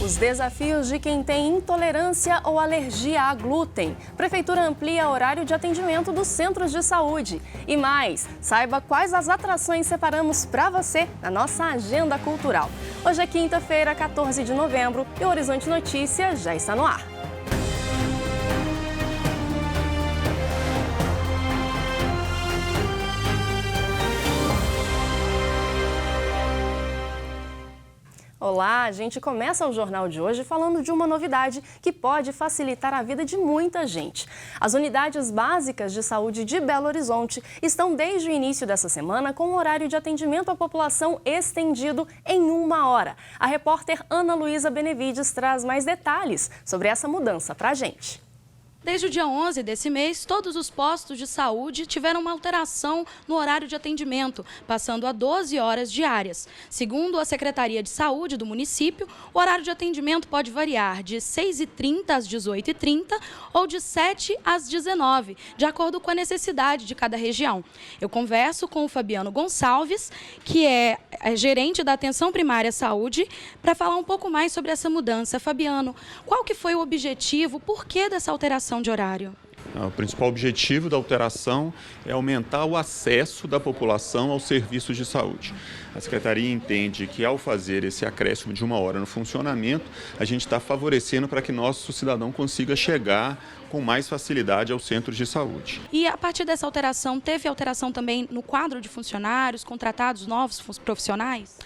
Os desafios de quem tem intolerância ou alergia a glúten. Prefeitura amplia horário de atendimento dos centros de saúde. E mais, saiba quais as atrações separamos para você na nossa agenda cultural. Hoje é quinta-feira, 14 de novembro, e o Horizonte Notícias já está no ar. Olá, a gente começa o jornal de hoje falando de uma novidade que pode facilitar a vida de muita gente. As unidades básicas de saúde de Belo Horizonte estão desde o início dessa semana com o horário de atendimento à população estendido em 1 hora. A repórter Ana Luísa Benevides traz mais detalhes sobre essa mudança para a gente. Desde o dia 11 desse mês, todos os postos de saúde tiveram uma alteração no horário de atendimento, passando a 12 horas diárias. Segundo a Secretaria de Saúde do município, o horário de atendimento pode variar de 6h30 às 18h30 ou de 7 às 19, de acordo com a necessidade de cada região. Eu converso com o Fabiano Gonçalves, que é gerente da Atenção Primária à Saúde, para falar um pouco mais sobre essa mudança. Fabiano, qual que foi o objetivo, por que dessa alteração de horário? O principal objetivo da alteração é aumentar o acesso da população aos serviços de saúde. A Secretaria entende que, ao fazer esse acréscimo de 1 hora no funcionamento, a gente está favorecendo para que nosso cidadão consiga chegar com mais facilidade aos centros de saúde. E a partir dessa alteração, teve alteração também no quadro de funcionários, contratados novos profissionais?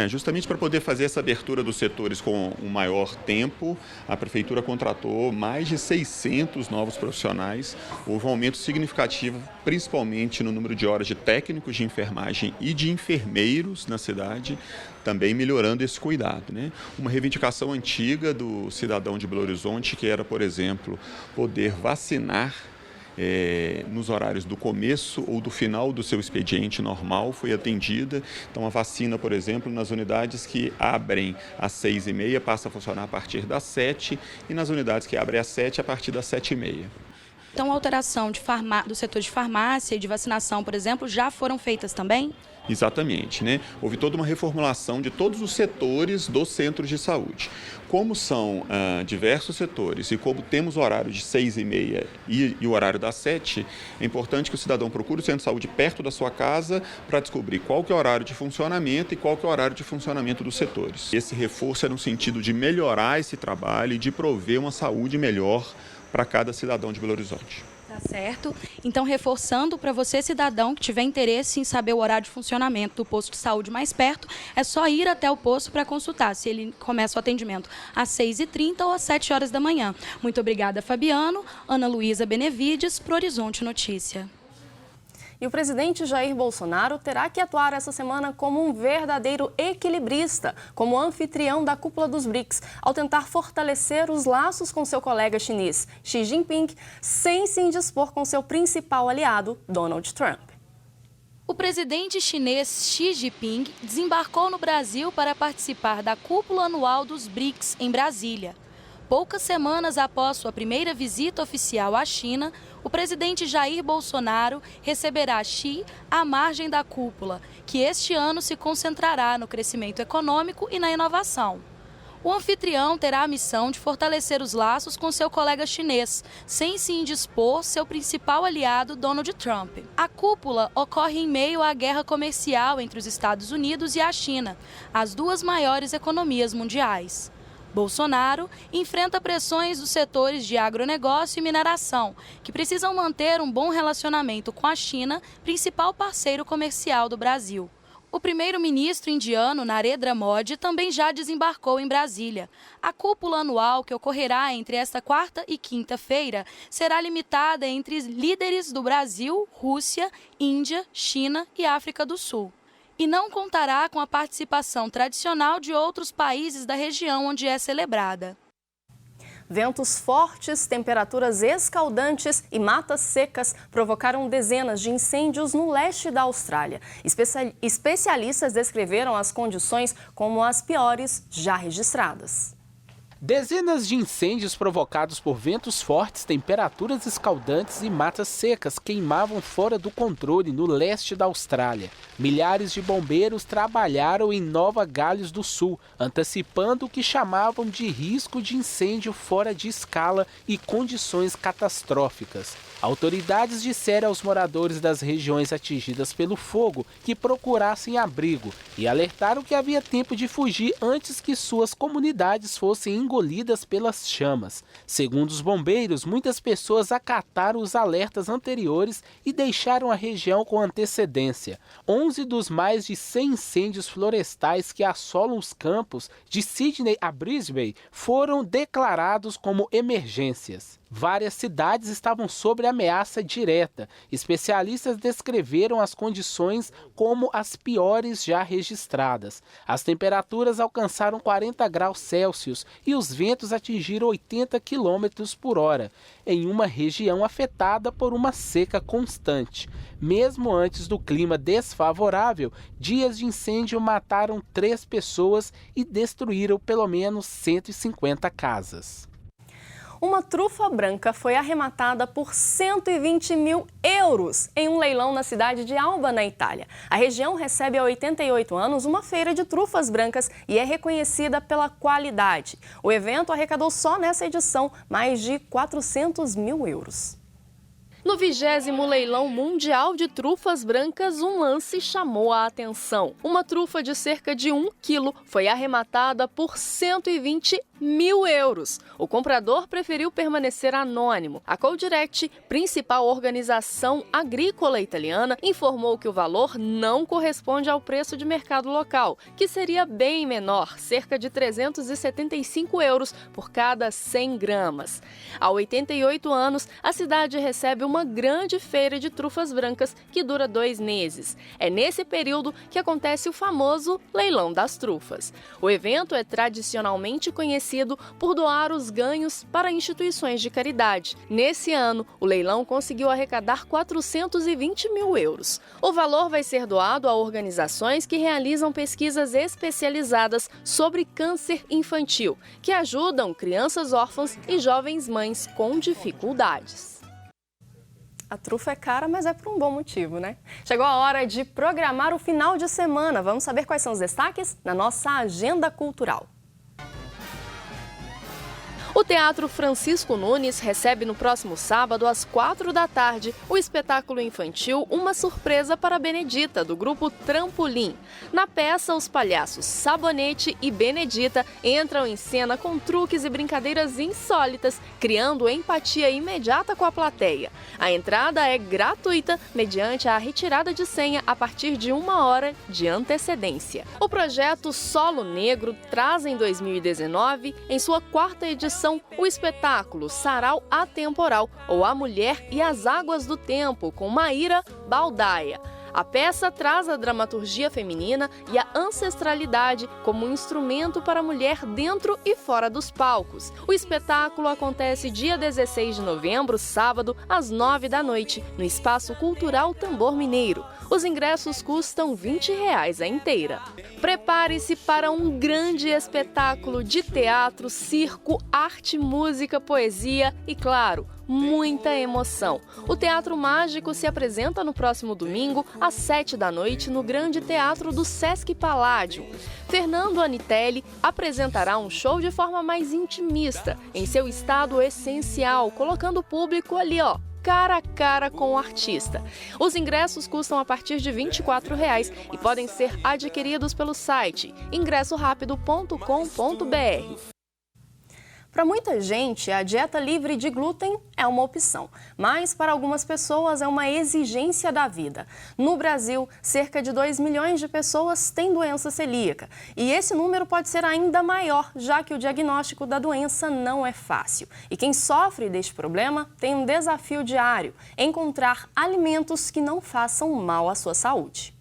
Justamente para poder fazer essa abertura dos setores com um maior tempo, a Prefeitura contratou mais de 600 novos profissionais. Houve um aumento significativo, principalmente no número de horas de técnicos de enfermagem e de enfermeiros na cidade, também melhorando esse cuidado, né? Uma reivindicação antiga do cidadão de Belo Horizonte, que era, por exemplo, poder vacinar nos horários do começo ou do final do seu expediente normal, foi atendida. Então, a vacina, por exemplo, nas unidades que abrem às 6h30, passa a funcionar a partir das 7h, e nas unidades que abrem às 7h, a partir das 7h30. Então, a alteração do setor de farmácia e de vacinação, por exemplo, já foram feitas também? Exatamente, né? Houve toda uma reformulação de todos os setores dos centros de saúde. Como são diversos setores e como temos o horário de 6h30 e o horário das 7h, é importante que o cidadão procure o centro de saúde perto da sua casa para descobrir qual que é o horário de funcionamento e qual que é o horário de funcionamento dos setores. Esse reforço é no sentido de melhorar esse trabalho e de prover uma saúde melhor para cada cidadão de Belo Horizonte. Tá certo. Então, reforçando para você, cidadão, que tiver interesse em saber o horário de funcionamento do posto de saúde mais perto, é só ir até o posto para consultar se ele começa o atendimento às 6h30 ou às 7 horas da manhã. Muito obrigada, Fabiano. Ana Luísa Benevides, para o Horizonte Notícia. E o presidente Jair Bolsonaro terá que atuar essa semana como um verdadeiro equilibrista, como anfitrião da cúpula dos BRICS, ao tentar fortalecer os laços com seu colega chinês, Xi Jinping, sem se indispor com seu principal aliado, Donald Trump. O presidente chinês Xi Jinping desembarcou no Brasil para participar da cúpula anual dos BRICS em Brasília. Poucas semanas após sua primeira visita oficial à China, o presidente Jair Bolsonaro receberá Xi à margem da cúpula, que este ano se concentrará no crescimento econômico e na inovação. O anfitrião terá a missão de fortalecer os laços com seu colega chinês, sem se indispor seu principal aliado, Donald Trump. A cúpula ocorre em meio à guerra comercial entre os Estados Unidos e a China, as duas maiores economias mundiais. Bolsonaro enfrenta pressões dos setores de agronegócio e mineração, que precisam manter um bom relacionamento com a China, principal parceiro comercial do Brasil. O primeiro-ministro indiano, Narendra Modi, também já desembarcou em Brasília. A cúpula anual, que ocorrerá entre esta quarta e quinta-feira, será limitada entre líderes do Brasil, Rússia, Índia, China e África do Sul. E não contará com a participação tradicional de outros países da região onde é celebrada. Ventos fortes, temperaturas escaldantes e matas secas provocaram dezenas de incêndios no leste da Austrália. Especialistas descreveram as condições como as piores já registradas. Dezenas de incêndios provocados por ventos fortes, temperaturas escaldantes e matas secas queimavam fora do controle no leste da Austrália. Milhares de bombeiros trabalharam em Nova Gales do Sul, antecipando o que chamavam de risco de incêndio fora de escala e condições catastróficas. Autoridades disseram aos moradores das regiões atingidas pelo fogo que procurassem abrigo e alertaram que havia tempo de fugir antes que suas comunidades fossem engolidas pelas chamas. Segundo os bombeiros, muitas pessoas acataram os alertas anteriores e deixaram a região com antecedência. 11 dos mais de 100 incêndios florestais que assolam os campos de Sydney a Brisbane foram declarados como emergências. Várias cidades estavam sob ameaça direta. Especialistas descreveram as condições como as piores já registradas. As temperaturas alcançaram 40 graus Celsius e os ventos atingiram 80 quilômetros por hora, em uma região afetada por uma seca constante. Mesmo antes do clima desfavorável, dias de incêndio mataram 3 pessoas e destruíram pelo menos 150 casas. Uma trufa branca foi arrematada por 120 mil euros em um leilão na cidade de Alba, na Itália. A região recebe há 88 anos uma feira de trufas brancas e é reconhecida pela qualidade. O evento arrecadou só nessa edição mais de 400 mil euros. No 20º Leilão Mundial de Trufas Brancas, um lance chamou a atenção. Uma trufa de cerca de 1 quilo foi arrematada por 120 mil euros. O comprador preferiu permanecer anônimo. A Coldiretti, principal organização agrícola italiana, informou que o valor não corresponde ao preço de mercado local, que seria bem menor, cerca de 375 euros por cada 100 gramas. Há 88 anos, a cidade recebe uma grande feira de trufas brancas que dura 2 meses. É nesse período que acontece o famoso Leilão das Trufas. O evento é tradicionalmente conhecido por doar os ganhos para instituições de caridade. Nesse ano, o leilão conseguiu arrecadar 420 mil euros. O valor vai ser doado a organizações que realizam pesquisas especializadas sobre câncer infantil, que ajudam crianças órfãs e jovens mães com dificuldades. A trufa é cara, mas é por um bom motivo, né? Chegou a hora de programar o final de semana. Vamos saber quais são os destaques na nossa agenda cultural. O Teatro Francisco Nunes recebe no próximo sábado, às 4 da tarde, o espetáculo infantil Uma Surpresa para Benedita, do grupo Trampolim. Na peça, os palhaços Sabonete e Benedita entram em cena com truques e brincadeiras insólitas, criando empatia imediata com a plateia. A entrada é gratuita, mediante a retirada de senha a partir de 1 hora de antecedência. O projeto Solo Negro traz em 2019, em sua 4ª edição, o espetáculo Sarau Atemporal, ou A Mulher e as Águas do Tempo, com Maíra Baldaia. A peça traz a dramaturgia feminina e a ancestralidade como um instrumento para a mulher dentro e fora dos palcos. O espetáculo acontece dia 16 de novembro, sábado, às 9 da noite, no Espaço Cultural Tambor Mineiro. Os ingressos custam R$20 a inteira. Prepare-se para um grande espetáculo de teatro, circo, arte, música, poesia e, claro, muita emoção. O Teatro Mágico se apresenta no próximo domingo, às 7 da noite, no Grande Teatro do Sesc Palladium. Fernando Anitelli apresentará um show de forma mais intimista, em seu estado essencial, colocando o público ali, cara a cara com o artista. Os ingressos custam a partir de R$24 e podem ser adquiridos pelo site ingressorapido.com.br. Para muita gente, a dieta livre de glúten é uma opção, mas para algumas pessoas é uma exigência da vida. No Brasil, cerca de 2 milhões de pessoas têm doença celíaca e esse número pode ser ainda maior, já que o diagnóstico da doença não é fácil. E quem sofre deste problema tem um desafio diário: encontrar alimentos que não façam mal à sua saúde.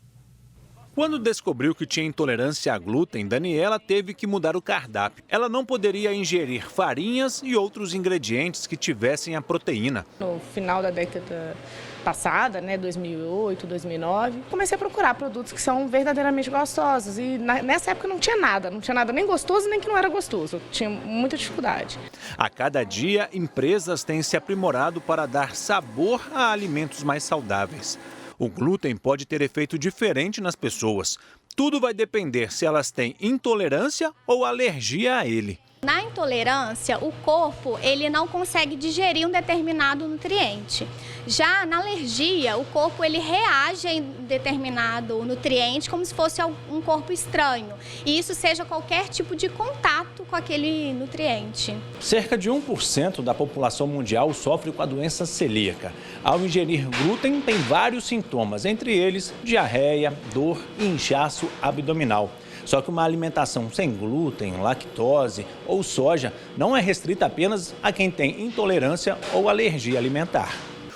Quando descobriu que tinha intolerância a glúten, Daniela teve que mudar o cardápio. Ela não poderia ingerir farinhas e outros ingredientes que tivessem a proteína. No final da década passada, né, 2008, 2009, comecei a procurar produtos que são verdadeiramente gostosos. E nessa época não tinha nada nem gostoso nem que não era gostoso. Eu tinha muita dificuldade. A cada dia, empresas têm se aprimorado para dar sabor a alimentos mais saudáveis. O glúten pode ter efeito diferente nas pessoas. Tudo vai depender se elas têm intolerância ou alergia a ele. Na intolerância, o corpo ele não consegue digerir um determinado nutriente. Já na alergia, o corpo ele reage em determinado nutriente como se fosse um corpo estranho. E isso seja qualquer tipo de contato com aquele nutriente. Cerca de 1% da população mundial sofre com a doença celíaca. Ao ingerir glúten, tem vários sintomas, entre eles diarreia, dor e inchaço abdominal. Só que uma alimentação sem glúten, lactose ou soja não é restrita apenas a quem tem intolerância ou alergia alimentar.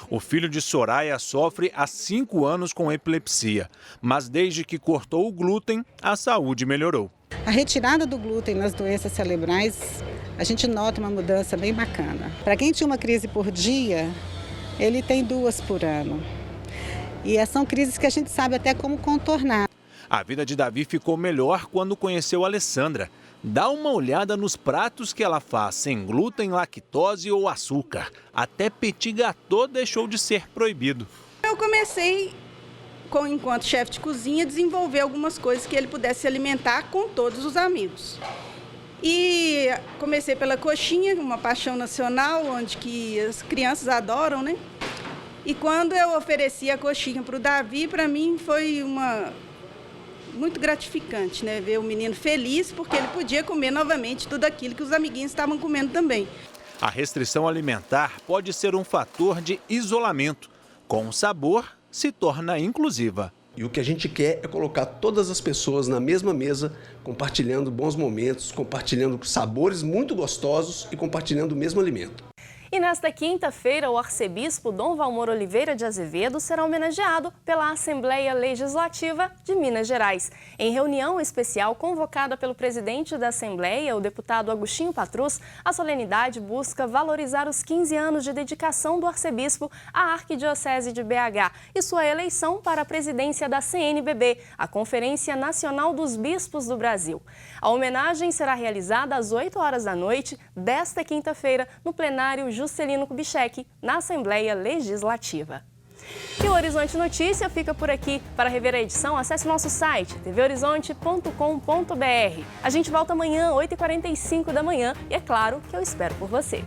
O filho de Soraya sofre há 5 anos com epilepsia, mas desde que cortou o glúten, a saúde melhorou. A retirada do glúten nas doenças cerebrais, a gente nota uma mudança bem bacana. Para quem tinha uma crise por dia, ele tem 2 por ano. E são crises que a gente sabe até como contornar. A vida de Davi ficou melhor quando conheceu a Alessandra. Dá uma olhada nos pratos que ela faz, sem glúten, lactose ou açúcar. Até petit gâteau deixou de ser proibido. Eu comecei, enquanto chefe de cozinha, a desenvolver algumas coisas que ele pudesse se alimentar com todos os amigos. E comecei pela coxinha, uma paixão nacional, onde que as crianças adoram, né? E quando eu ofereci a coxinha para o Davi, para mim foi muito gratificante, né? Ver o menino feliz porque ele podia comer novamente tudo aquilo que os amiguinhos estavam comendo também. A restrição alimentar pode ser um fator de isolamento. Com o sabor, se torna inclusiva. E o que a gente quer é colocar todas as pessoas na mesma mesa, compartilhando bons momentos, compartilhando sabores muito gostosos e compartilhando o mesmo alimento. E nesta quinta-feira, o arcebispo Dom Valmor Oliveira de Azevedo será homenageado pela Assembleia Legislativa de Minas Gerais. Em reunião especial convocada pelo presidente da Assembleia, o deputado Agostinho Patrus, a solenidade busca valorizar os 15 anos de dedicação do arcebispo à Arquidiocese de BH e sua eleição para a presidência da CNBB, a Conferência Nacional dos Bispos do Brasil. A homenagem será realizada às 8 horas da noite desta quinta-feira no plenário Juscelino Kubitschek, na Assembleia Legislativa. E o Horizonte Notícia fica por aqui. Para rever a edição, acesse o nosso site tvhorizonte.com.br. A gente volta amanhã, 8h45 da manhã, e é claro que eu espero por você.